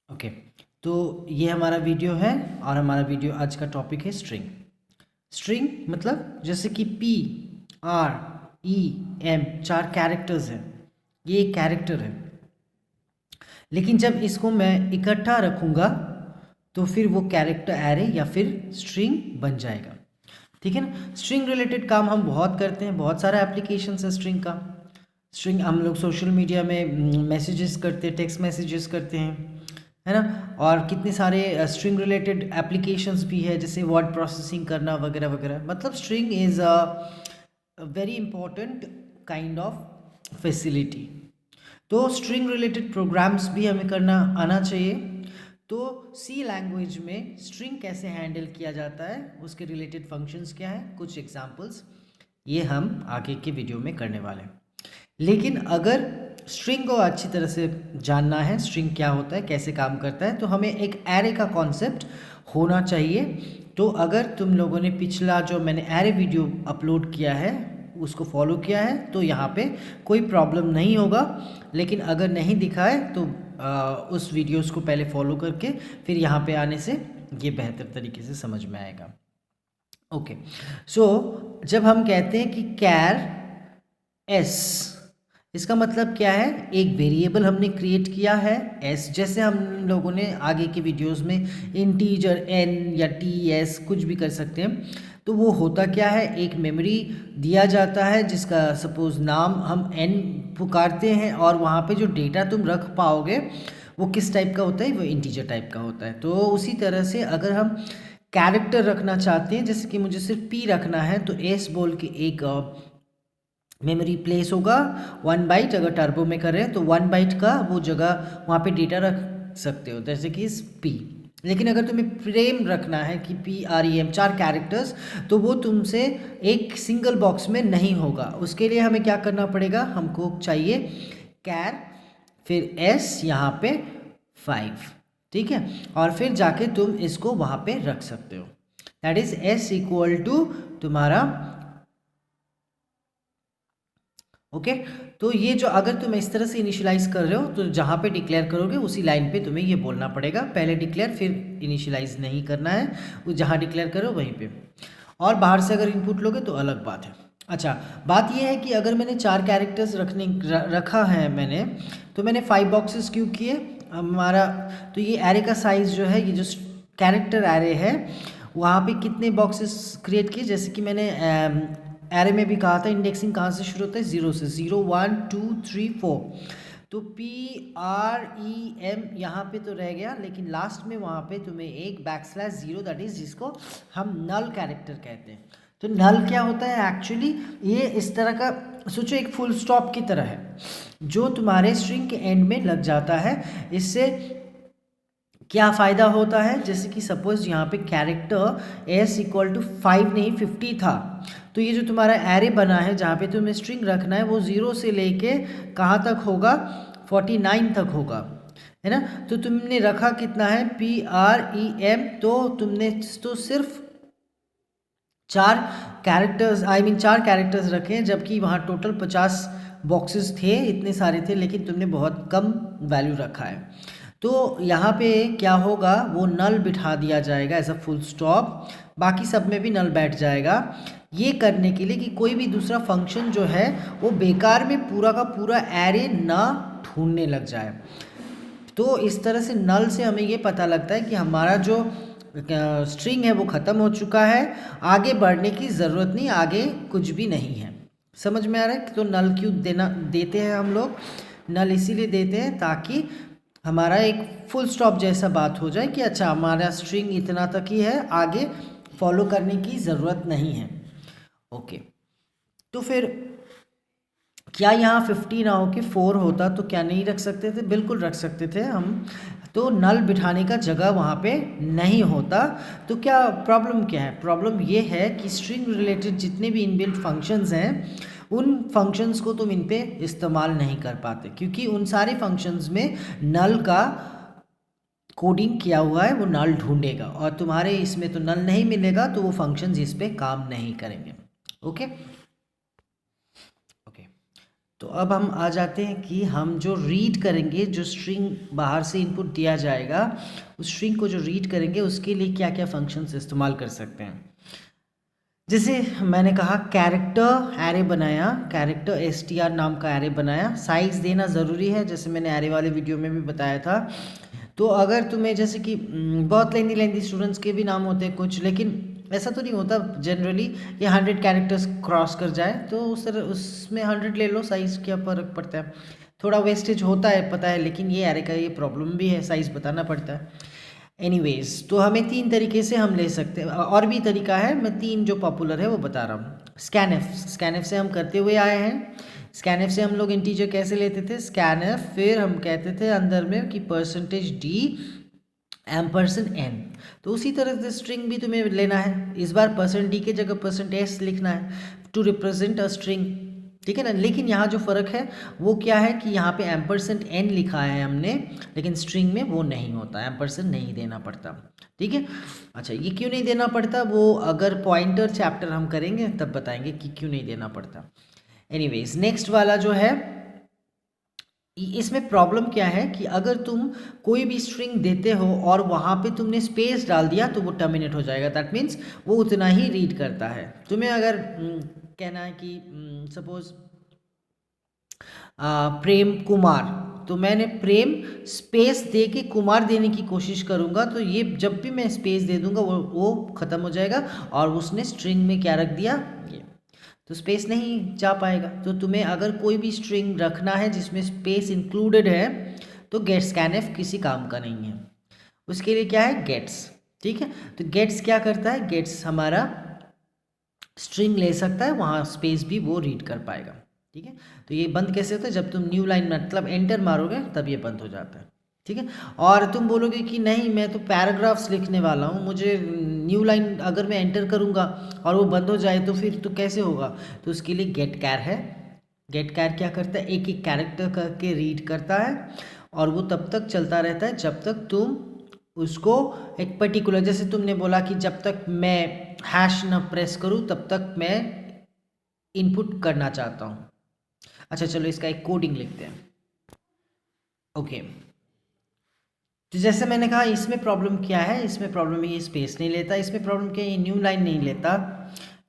Okay. तो ये हमारा वीडियो है और हमारा वीडियो आज का टॉपिक है स्ट्रिंग। स्ट्रिंग मतलब जैसे कि P, R, E, M 4 characters हैं। ये एक कैरेक्टर है, लेकिन जब इसको मैं इकट्ठा रखूँगा तो फिर वो कैरेक्टर एरे या फिर स्ट्रिंग बन जाएगा। ठीक है ना। स्ट्रिंग रिलेटेड काम हम बहुत करते हैं, बहुत सारा एप्लीकेशन है स्ट्रिंग का। स्ट्रिंग हम लोग सोशल मीडिया में मैसेजेस करते हैं, टेक्स्ट मैसेजेस करते हैं, है ना। और कितने सारे स्ट्रिंग रिलेटेड एप्लीकेशंस भी है, जैसे वर्ड प्रोसेसिंग करना वगैरह वगैरह। मतलब string is a very important kind of facility. तो स्ट्रिंग रिलेटेड प्रोग्राम्स भी हमें करना आना चाहिए। तो सी लैंग्वेज में स्ट्रिंग कैसे हैंडल किया जाता है, उसके रिलेटेड फंक्शंस क्या है, कुछ एग्जांपल्स ये हम आगे के वीडियो में करने वाले हैं। लेकिन अगर स्ट्रिंग को अच्छी तरह से जानना है, स्ट्रिंग क्या होता है, कैसे काम करता है, तो हमें एक एरे का कॉन्सेप्ट होना चाहिए। तो अगर तुम लोगों ने पिछला जो मैंने एरे वीडियो अपलोड किया है उसको फॉलो किया है तो यहाँ पे कोई प्रॉब्लम नहीं होगा। लेकिन अगर नहीं दिखा है तो उस वीडियोस को पहले फॉलो करके फिर यहाँ पे आने से ये बेहतर तरीके से समझ में आएगा। ओके। सो जब हम कहते हैं कि कैर एस, इसका मतलब क्या है, एक वेरिएबल हमने क्रिएट किया है एस। जैसे हम लोगों ने आगे के वीडियोस में इंटीजर एन या टी एस कुछ भी कर सकते हैं। तो वो होता क्या है, एक मेमोरी दिया जाता है जिसका सपोज नाम हम एन पुकारते हैं, और वहाँ पे जो डेटा तुम रख पाओगे वो किस टाइप का होता है, वो इंटीजर टाइप का होता है। तो उसी तरह से अगर हम कैरेक्टर रखना चाहते हैं, जैसे कि मुझे सिर्फ पी रखना है, तो एस बोल के एक मेमोरी प्लेस होगा 1 बाइट। अगर टर्बो में कर रहे हैं तो 1 बाइट का वो जगह वहाँ पे डेटा रख सकते हो, जैसे कि इस पी। लेकिन अगर तुम्हें फ्रेम रखना है कि P R E M 4 characters, तो वो तुमसे एक सिंगल बॉक्स में नहीं होगा। उसके लिए हमें क्या करना पड़ेगा, हमको चाहिए कैर फिर एस यहाँ पे 5, ठीक है। और फिर जाके तुम इसको वहाँ पे रख सकते हो। That is S equal to तुम्हारा ओके। तो ये जो अगर तुम इस तरह से इनिशियलाइज कर रहे हो तो जहाँ पे डिक्लेयर करोगे उसी लाइन पे तुम्हें ये बोलना पड़ेगा, पहले डिक्लेयर फिर इनिशियलाइज नहीं करना है, वो जहाँ डिक्लेयर करो वहीं पे। और बाहर से अगर इनपुट लोगे तो अलग बात है। अच्छा, बात ये है कि अगर मैंने 4 कैरेक्टर्स रखा है मैंने, तो मैंने 5 बॉक्सेस क्यों किए हमारा। तो ये एरे का साइज़ जो है, ये जो कैरेक्टर एरे है वहाँ पे कितने बॉक्सेस क्रिएट किए, जैसे कि मैंने एरे में भी कहा था इंडेक्सिंग कहाँ से शुरू होता है, 0 से। 0 1 2 3 4। तो पी आर ई एम यहाँ पे तो रह गया, लेकिन लास्ट में वहाँ पे तुम्हें एक \0 दैट इज जिसको हम नल कैरेक्टर कहते हैं। तो नल क्या होता है एक्चुअली, ये इस तरह का सोचो, एक फुल स्टॉप की तरह है जो तुम्हारे स्ट्रिंग के एंड में लग जाता है। इससे क्या फ़ायदा होता है, जैसे कि सपोज यहाँ पे कैरेक्टर एस इक्वल टू 5 नहीं 50 था, तो ये जो तुम्हारा एरे बना है जहाँ पे तुम्हें स्ट्रिंग रखना है वो 0 से लेके कहाँ तक होगा, 49 तक होगा, है ना। तो तुमने रखा कितना है, पी आर ई एम, तो तुमने तो सिर्फ 4 कैरेक्टर्स, आई मीन 4 कैरेक्टर्स रखे हैं, जबकि वहाँ टोटल 50 बॉक्सेस थे, इतने सारे थे, लेकिन तुमने बहुत कम वैल्यू रखा है। तो यहाँ पे क्या होगा, वो नल बिठा दिया जाएगा एज अ फुल स्टॉप, बाकी सब में भी नल बैठ जाएगा। ये करने के लिए कि कोई भी दूसरा फंक्शन जो है वो बेकार में पूरा का पूरा एरे ना ढूंढने लग जाए। तो इस तरह से नल से हमें ये पता लगता है कि हमारा जो स्ट्रिंग है वो ख़त्म हो चुका है, आगे बढ़ने की ज़रूरत नहीं, आगे कुछ भी नहीं है। समझ में आ रहा है। तो नल क्यों देते हैं हम लोग, नल इसीलिए देते हैं ताकि हमारा एक फुल स्टॉप जैसा बात हो जाए कि अच्छा हमारा स्ट्रिंग इतना तक ही है, आगे फॉलो करने की ज़रूरत नहीं है। ओके। तो फिर क्या यहाँ 50 ना हो के 4 होता तो क्या नहीं रख सकते थे, बिल्कुल रख सकते थे हम। तो नल बिठाने का जगह वहाँ पे नहीं होता। तो क्या प्रॉब्लम क्या है, प्रॉब्लम ये है कि स्ट्रिंग रिलेटेड जितने भी इनबिल्ट फंक्शंस हैं उन फंक्शंस को तुम इन पे इस्तेमाल नहीं कर पाते, क्योंकि उन सारे फंक्शंस में नल का कोडिंग किया हुआ है, वो नल ढूंढेगा, और तुम्हारे इसमें तो नल नहीं मिलेगा, तो वो फंक्शंस इस पे काम नहीं करेंगे। Okay okay. तो अब हम आ जाते हैं कि हम जो रीड करेंगे, जो स्ट्रिंग बाहर से इनपुट दिया जाएगा, उस स्ट्रिंग को जो रीड करेंगे उसके लिए क्या क्या फंक्शंस इस्तेमाल कर सकते हैं। जैसे मैंने कहा कैरेक्टर एरे बनाया, कैरेक्टर str नाम का एरे बनाया, साइज़ देना ज़रूरी है, जैसे मैंने एरे वाले वीडियो में भी बताया था। तो अगर तुम्हें जैसे कि बहुत लेंदी स्टूडेंट्स के भी नाम होते हैं कुछ, लेकिन ऐसा तो नहीं होता जनरली ये 100 कैरेक्टर्स क्रॉस कर जाए, तो उसमें 100 ले लो, साइज़ क्या फ़र्क पड़ता है। थोड़ा वेस्टेज होता है पता है, लेकिन ये एरे का ये प्रॉब्लम भी है, साइज़ बताना पड़ता है। एनीवेज, तो हमें 3 तरीके से हम ले सकते हैं, और भी तरीका है, मैं 3 जो पॉपुलर है वो बता रहा हूँ। स्कैनएफ से हम करते हुए आए हैं। स्कैनएफ से हम लोग इंटीजर कैसे लेते थे, स्कैनएफ, फिर हम कहते थे अंदर में कि %d %n। तो उसी तरह से स्ट्रिंग भी तुम्हें लेना है, इस बार %d की जगह %s लिखना है टू रिप्रेजेंट अ स्ट्रिंग, ठीक है ना। लेकिन यहाँ जो फ़र्क है वो क्या है कि यहाँ पे %n लिखा है हमने, लेकिन स्ट्रिंग में वो नहीं होता, एम्परसेंट नहीं देना पड़ता, ठीक है। अच्छा, ये क्यों नहीं देना पड़ता, वो अगर पॉइंटर चैप्टर हम करेंगे तब बताएंगे कि क्यों नहीं देना पड़ता। एनीवेज, नेक्स्ट वाला जो है, इसमें प्रॉब्लम क्या है कि अगर तुम कोई भी स्ट्रिंग देते हो और वहाँ पे तुमने स्पेस डाल दिया तो वो टर्मिनेट हो जाएगा, दैट मीन्स वो उतना ही रीड करता है। तुम्हें अगर कहना है कि सपोज प्रेम कुमार, तो मैंने प्रेम स्पेस दे के कुमार देने की कोशिश करूँगा, तो ये जब भी मैं स्पेस दे दूँगा वो ख़त्म हो जाएगा, और उसने स्ट्रिंग में क्या रख दिया, ये, तो स्पेस नहीं जा पाएगा। तो तुम्हें अगर कोई भी स्ट्रिंग रखना है जिसमें स्पेस इंक्लूडेड है, तो गेट स्कैनएफ किसी काम का नहीं है, उसके लिए क्या है, गेट्स, ठीक है। तो गेट्स क्या करता है, गेट्स हमारा स्ट्रिंग ले सकता है, वहाँ स्पेस भी वो रीड कर पाएगा, ठीक है। तो ये बंद कैसे होता है, जब तुम न्यू लाइन मतलब एंटर मारोगे तब ये बंद हो जाता है, ठीक है। और तुम बोलोगे कि नहीं मैं तो पैराग्राफ्स लिखने वाला हूँ, मुझे न्यू लाइन अगर मैं एंटर करूँगा और वो बंद हो जाए तो फिर तो कैसे होगा, तो उसके लिए गेट कैर है। गेट कैर क्या करता है, एक एक कैरेक्टर करके रीड करता है, और वो तब तक चलता रहता है जब तक तुम उसको एक पर्टिकुलर, जैसे तुमने बोला कि जब तक मैं हैश न प्रेस करूँ तब तक मैं इनपुट करना चाहता हूँ। अच्छा चलो इसका एक कोडिंग लिखते हैं। ओके, तो जैसे मैंने कहा इसमें प्रॉब्लम क्या है, इसमें प्रॉब्लम ये स्पेस नहीं लेता, इसमें प्रॉब्लम क्या है, ये न्यू लाइन नहीं लेता,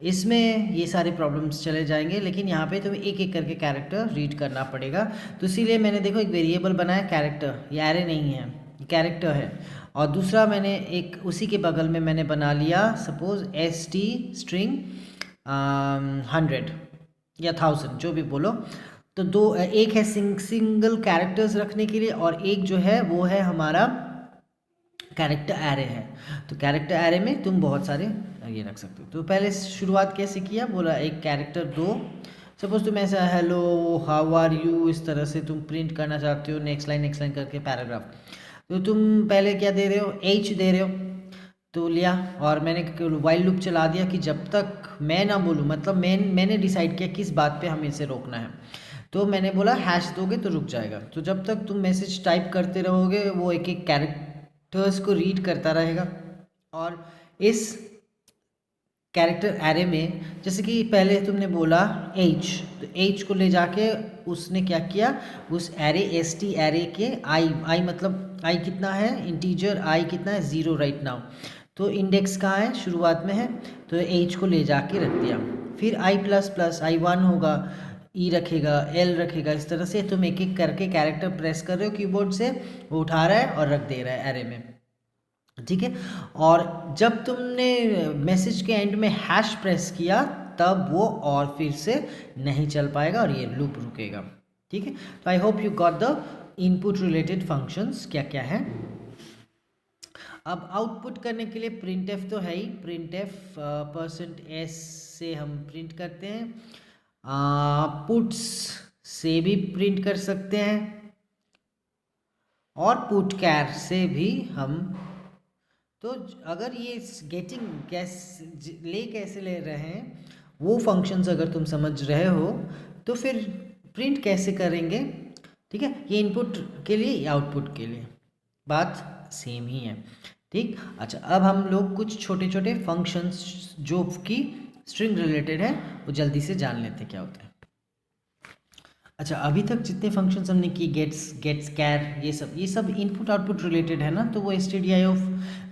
इसमें ये सारे प्रॉब्लम्स चले जाएंगे, लेकिन यहाँ पे तुम्हें एक एक करके कैरेक्टर रीड करना पड़ेगा। तो इसीलिए मैंने देखो एक वेरिएबल बनाया कैरेक्टर, ये एरे नहीं है, कैरेक्टर है। और दूसरा मैंने एक उसी के बगल में मैंने बना लिया सपोज st स्ट्रिंग 100 या 1000 जो भी बोलो। तो दो, एक है सिंगल कैरेक्टर्स रखने के लिए, और एक जो है वो है हमारा कैरेक्टर एरे है। तो कैरेक्टर एरे में तुम बहुत सारे ये रख सकते हो। तो पहले शुरुआत कैसे किया, बोला एक कैरेक्टर दो, सपोज तुम ऐसा हेलो हाउ आर यू इस तरह से तुम प्रिंट करना चाहते हो, नेक्स्ट लाइन करके पैराग्राफ। तो तुम पहले क्या दे रहे हो, h दे रहे हो, तो लिया, और मैंने वाइल लूप चला दिया कि जब तक मैं ना बोलूँ, मतलब मैंने डिसाइड किया किस बात पे हमें इसे रोकना है। तो मैंने बोला हैश दोगे तो रुक जाएगा, तो जब तक तुम मैसेज टाइप करते रहोगे वो एक एक कैरेक्टर्स को रीड करता रहेगा। और इस कैरेक्टर एरे में जैसे कि पहले तुमने बोला h, तो h को ले जाके उसने क्या किया, उस एरे st एरे के i मतलब i कितना है, इंटीजर i कितना है, 0 राइट नाउ, तो इंडेक्स कहाँ है, शुरुआत में है, तो h को ले जाके रख दिया। फिर i प्लस प्लस i1 होगा, ई रखेगा, एल रखेगा, इस तरह से तुम एक एक करके कैरेक्टर प्रेस कर रहे हो कीबोर्ड से, वो उठा रहा है और रख दे रहा है एरे में, ठीक है। और जब तुमने मैसेज के एंड में हैश प्रेस किया तब वो और फिर से नहीं चल पाएगा और ये लूप रुकेगा, ठीक है। तो I hope you got the input related functions क्या क्या है। अब आउटपुट करने के लिए प्रिंटएफ तो है ही, प्रिंटएफ %s से हम प्रिंट करते हैं, पुट्स से भी प्रिंट कर सकते हैं, और पुट कैर से भी हम। तो अगर ये गेटिंग कैसे ले रहे हैं वो फंक्शंस अगर तुम समझ रहे हो तो फिर प्रिंट कैसे करेंगे, ठीक है। ये इनपुट के लिए या आउटपुट के लिए बात सेम ही है, ठीक। अच्छा, अब हम लोग कुछ छोटे छोटे फंक्शंस जो कि स्ट्रिंग रिलेटेड है वो जल्दी से जान लेते क्या होता है। अच्छा, अभी तक जितने फंक्शंस हमने की, गेट्स कैर, ये सब इनपुट आउटपुट रिलेटेड है ना, तो वो stdio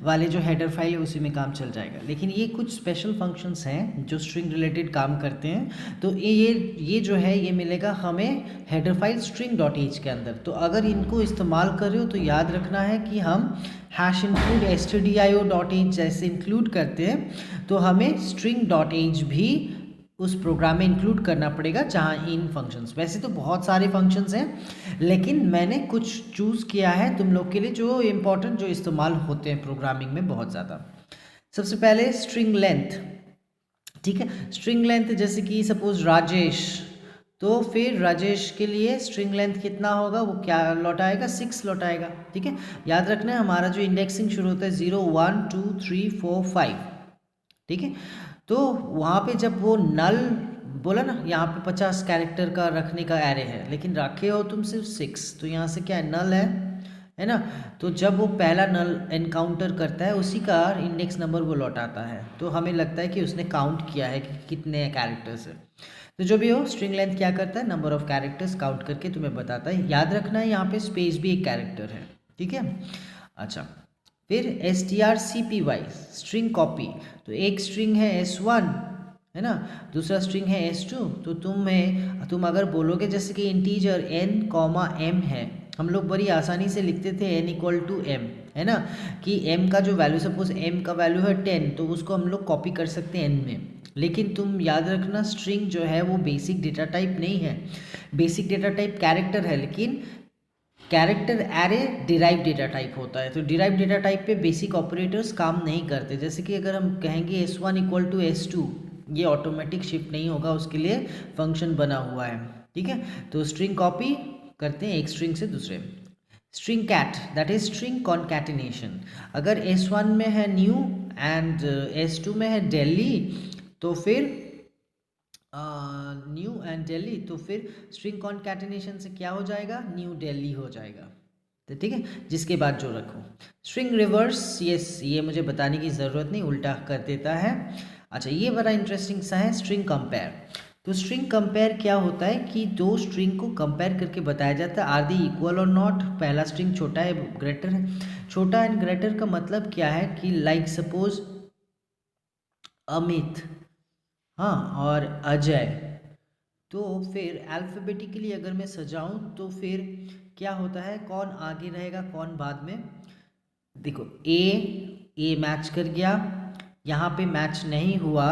वाले जो हेडर फाइल है उसी में काम चल जाएगा। लेकिन ये कुछ स्पेशल फंक्शंस हैं जो स्ट्रिंग रिलेटेड काम करते हैं, तो ये जो है ये मिलेगा हमें हेडर फाइल string.h के अंदर। तो अगर इनको इस्तेमाल कर रहे हो तो याद रखना है कि हम हैश इंक्लूड stdio.h जैसे इंक्लूड करते हैं, तो हमें string.h भी उस प्रोग्राम में इंक्लूड करना पड़ेगा जहाँ इन फंक्शंस। वैसे तो बहुत सारे फंक्शंस हैं, लेकिन मैंने कुछ चूज़ किया है तुम लोग के लिए जो इम्पोर्टेंट, जो इस्तेमाल होते हैं प्रोग्रामिंग में बहुत ज़्यादा। सबसे पहले स्ट्रिंग लेंथ, ठीक है। स्ट्रिंग लेंथ जैसे कि सपोज राजेश, तो फिर राजेश के लिए स्ट्रिंग लेंथ कितना होगा, वो क्या लौटाएगा, 6 लौटाएगा, ठीक है। याद रखना है हमारा जो इंडेक्सिंग शुरू होता है 0 1 2 3 4 5, ठीक है। तो वहाँ पे जब वो नल बोला ना, यहाँ पे 50 कैरेक्टर का रखने का एरे है, लेकिन रखे हो तुम सिर्फ 6, तो यहाँ से क्या है, नल है ना। तो जब वो पहला नल एनकाउंटर करता है उसी का इंडेक्स नंबर वो लौटाता है, तो हमें लगता है कि उसने काउंट किया है कि कितने कैरेक्टर्स है। तो जो भी हो, स्ट्रिंग लेंथ क्या करता है, नंबर ऑफ कैरेक्टर्स काउंट करके तुम्हें बताता है। याद रखना है यहाँ पे स्पेस भी एक कैरेक्टर है, ठीक है। अच्छा, फिर strcpy स्ट्रिंग कॉपी, तो एक स्ट्रिंग है s1 है ना, दूसरा स्ट्रिंग है s2, तो तुम अगर बोलोगे जैसे कि इंटीजर n कॉमा m है, हम लोग बड़ी आसानी से लिखते थे n इक्वल टू m, है ना, कि m का जो वैल्यू, सपोज m का वैल्यू है 10, तो उसको हम लोग कॉपी कर सकते हैं n में। लेकिन तुम याद रखना स्ट्रिंग जो है वो बेसिक डेटा टाइप नहीं है, बेसिक डेटा टाइप कैरेक्टर है, लेकिन character array derive data type होता है। तो डिराइव डेटा टाइप पे बेसिक ऑपरेटर्स काम नहीं करते। जैसे कि अगर हम कहेंगे s1 इक्वल टू s2, ये ऑटोमेटिक शिफ्ट नहीं होगा, उसके लिए फंक्शन बना हुआ है, ठीक है। तो स्ट्रिंग कॉपी करते हैं एक स्ट्रिंग से दूसरे। String cat, that is string concatenation. अगर s1 में है न्यू एंड s2 में है दिल्ली, तो फिर न्यू एंड दिल्ली, तो फिर स्ट्रिंग कॉन्कैटिनेशन से क्या हो जाएगा, न्यू दिल्ली हो जाएगा, तो ठीक है। जिसके बाद जो रखो स्ट्रिंग रिवर्स, ये मुझे बताने की ज़रूरत नहीं, उल्टा कर देता है। अच्छा, ये बड़ा इंटरेस्टिंग सा है स्ट्रिंग कंपेयर। तो स्ट्रिंग कंपेयर क्या होता है कि दो स्ट्रिंग को कंपेयर करके बताया जाता है, आर दी इक्वल और नॉट। पहला स्ट्रिंग छोटा है ग्रेटर है, छोटा एंड ग्रेटर का मतलब क्या है कि लाइक सपोज अमित, हाँ, और अजय, तो फिर अल्फ़ाबेटिकली अगर मैं सजाऊं तो फिर क्या होता है, कौन आगे रहेगा कौन बाद में। देखो ए मैच कर गया, यहाँ पे मैच नहीं हुआ,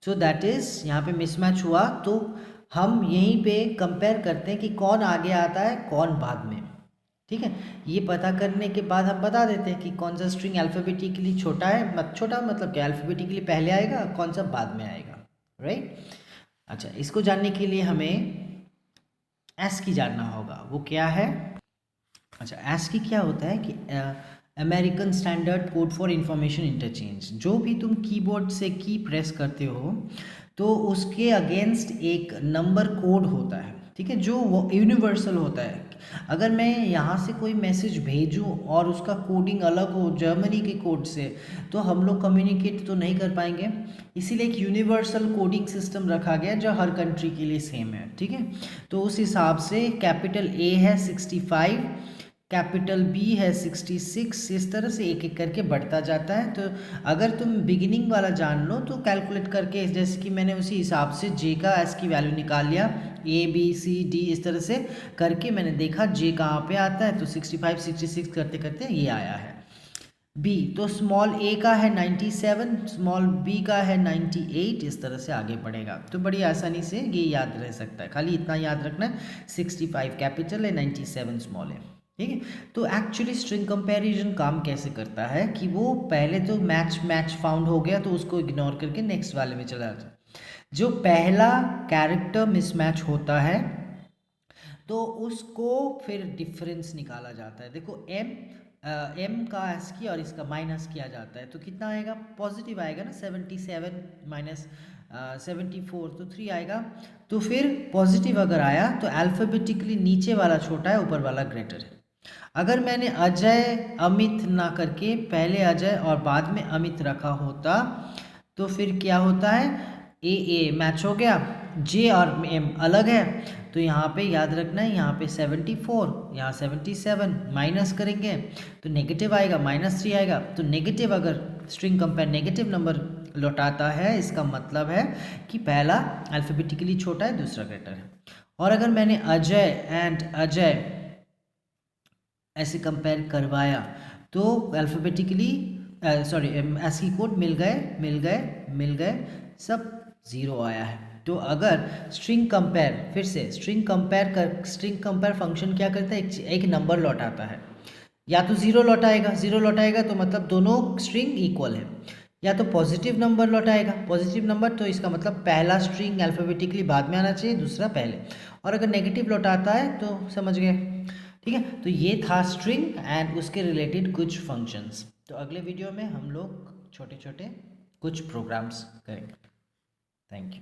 सो दैट इज़ यहाँ पे मिसमैच हुआ। तो हम यहीं पे कंपेयर करते हैं कि कौन आगे आता है कौन बाद में, ठीक है। ये पता करने के बाद हम बता देते हैं कि कौन सा स्ट्रिंग अल्फ़ाबेटिकली छोटा है, छोटा मतलब क्या, अल्फ़ाबेटिकली पहले आएगा, कौन सा बाद में आएगा, राइट। अच्छा, इसको जानने के लिए हमें ASCII जानना होगा, वो क्या है। अच्छा, ASCII क्या होता है कि American standard code for information interchange. जो भी तुम कीबोर्ड से की प्रेस करते हो तो उसके अगेंस्ट एक नंबर कोड होता है, ठीक है, जो वो यूनिवर्सल होता है। अगर मैं यहाँ से कोई मैसेज भेजूँ और उसका कोडिंग अलग हो जर्मनी के कोड से, तो हम लोग कम्युनिकेट तो नहीं कर पाएंगे। इसीलिए एक यूनिवर्सल कोडिंग सिस्टम रखा गया जो हर कंट्री के लिए सेम है, ठीक है। तो उस हिसाब से कैपिटल A है 65, कैपिटल B है 66, इस तरह से एक एक करके बढ़ता जाता है। तो अगर तुम बिगिनिंग वाला जान लो तो कैलकुलेट करके, जैसे कि मैंने उसी हिसाब से J का ASCII वैल्यू निकाल लिया, ABCD इस तरह से करके मैंने देखा J कहाँ पे आता है, तो 65 66 करते करते ये आया है। B, तो स्मॉल a का है 97, स्मॉल b का है 98, इस तरह से आगे बढ़ेगा। तो बड़ी आसानी से ये याद रह सकता है, खाली इतना याद रखना है 65 कैपिटल है, 97 स्मॉल है, ठीक है। तो एक्चुअली स्ट्रिंग कंपैरिजन काम कैसे करता है कि वो पहले तो मैच फाउंड हो गया तो उसको इग्नोर करके नेक्स्ट वाले में चला जाता है। जो पहला कैरेक्टर मिसमैच होता है तो उसको फिर डिफरेंस निकाला जाता है। देखो m का ASCII और इसका माइनस किया जाता है, तो कितना आएगा, पॉजिटिव आएगा ना, 77 माइनस 74, तो 3 आएगा। तो फिर पॉजिटिव अगर आया तो अल्फ़ाबेटिकली नीचे वाला छोटा है, ऊपर वाला ग्रेटर है। अगर मैंने अजय अमित ना करके पहले अजय और बाद में अमित रखा होता तो फिर क्या होता है, ए मैच हो गया, J और M अलग है, तो यहाँ पे याद रखना है, यहाँ पे 74, यहाँ 77, माइनस करेंगे तो नेगेटिव आएगा, -3 आएगा। तो नेगेटिव, अगर स्ट्रिंग कंपेयर नेगेटिव नंबर लौटाता है, इसका मतलब है कि पहला अल्फ़ाबेटिकली छोटा है, दूसरा ग्रेटर है। और अगर मैंने अजय एंड अजय ऐसे कंपेयर करवाया तो अल्फ़ाबेटिकली सॉरी ASCII कोड मिल गए, सब 0 आया है। तो अगर स्ट्रिंग कंपेयर, फिर से स्ट्रिंग कंपेयर फंक्शन क्या करता है, एक नंबर लौटाता है। या तो 0 लौटाएगा तो मतलब दोनों स्ट्रिंग इक्वल है, या तो पॉजिटिव नंबर लौटाएगा, पॉजिटिव नंबर तो इसका मतलब पहला स्ट्रिंग अल्फ़ाबेटिकली बाद में आना चाहिए, दूसरा पहले। और अगर नेगेटिव लौटाता है तो समझ गए, ठीक है। तो ये था स्ट्रिंग एंड उसके रिलेटेड कुछ फंक्शंस। तो अगले वीडियो में हम लोग छोटे छोटे कुछ प्रोग्राम्स करेंगे। Thank you.